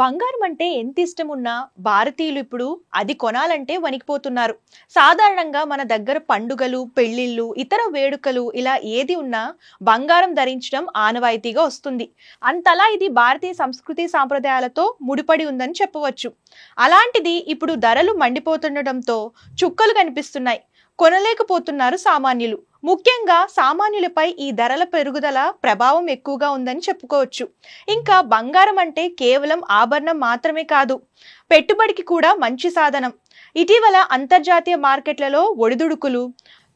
బంగారం అంటే ఎంత ఇష్టం ఉన్నా భారతీయులు ఇప్పుడు అది కొనాలంటే వణికిపోతున్నారు. సాధారణంగా మన దగ్గర పండుగలు, పెళ్లిళ్ళు, ఇతర వేడుకలు ఇలా ఏది ఉన్నా బంగారం ధరించడం ఆనవాయితీగా వస్తుంది. అంతలా ఇది భారతీయ సంస్కృతి సాంప్రదాయాలతో ముడిపడి ఉందని చెప్పవచ్చు. అలాంటిది ఇప్పుడు ధరలు మండిపోతుండటంతో చుక్కలు కనిపిస్తున్నాయి. కొనలేకపోతున్నారు సామాన్యులు. ముఖ్యంగా సామాన్యులపై ఈ ధరల పెరుగుదల ప్రభావం ఎక్కువగా ఉందని చెప్పుకోవచ్చు. ఇంకా బంగారం అంటే కేవలం ఆభరణం మాత్రమే కాదు, పెట్టుబడికి కూడా మంచి సాధనం. ఇటీవల అంతర్జాతీయ మార్కెట్లలో ఒడిదుడుకులు,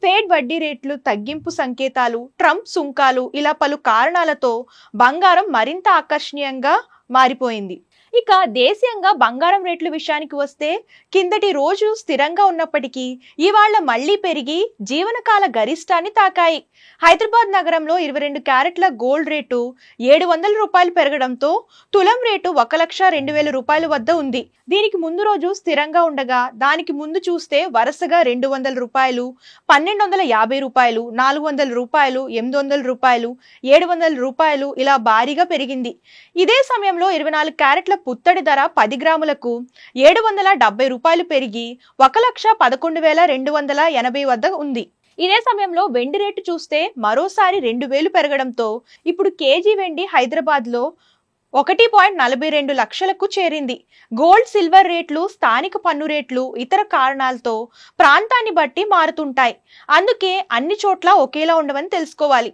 ఫెడ్ వడ్డీ రేట్లు తగ్గింపు సంకేతాలు, ట్రంప్ సుంకాలు ఇలా పలు కారణాలతో బంగారం మరింత ఆకర్షణీయంగా మారిపోయింది. ఇక దేశీయంగా బంగారం రేట్ల విషయానికి వస్తే కిందటి రోజు స్థిరంగా ఉన్నప్పటికీ ఇవాళ మళ్లీ పెరిగి జీవనకాల గరిష్టాన్ని తాకాయి. హైదరాబాద్ నగరంలో 22 క్యారెట్ల గోల్డ్ రేటు రూ. 700 పెరగడంతో తులం రేటు 1,02,000 రూపాయల వద్ద ఉంది. దీనికి ముందు రోజు స్థిరంగా ఉండగా దానికి ముందు చూస్తే వరుసగా రూ. 200, రూ. 1,250, రూ. 400, రూ. 800, రూ. 700 ఇలా భారీగా పెరిగింది. ఇదే సమయంలో 24 క్యారెట్ల పుత్తడి ధర 10 గ్రాములకు రూ. 770 పెరిగి 1,11,280 వద్ద ఉంది. ఇదే సమయంలో వెండి రేటు చూస్తే మరోసారి 2,000 పెరగడంతో ఇప్పుడు కేజీ వెండి హైదరాబాద్ లో 1.42 లక్షలకు చేరింది. గోల్డ్, సిల్వర్ రేట్లు, స్థానిక పన్ను రేట్లు, ఇతర కారణాలతో ప్రాంతాన్ని బట్టి మారుతుంటాయి. అందుకే అన్ని చోట్ల ఒకేలా ఉండవని తెలుసుకోవాలి.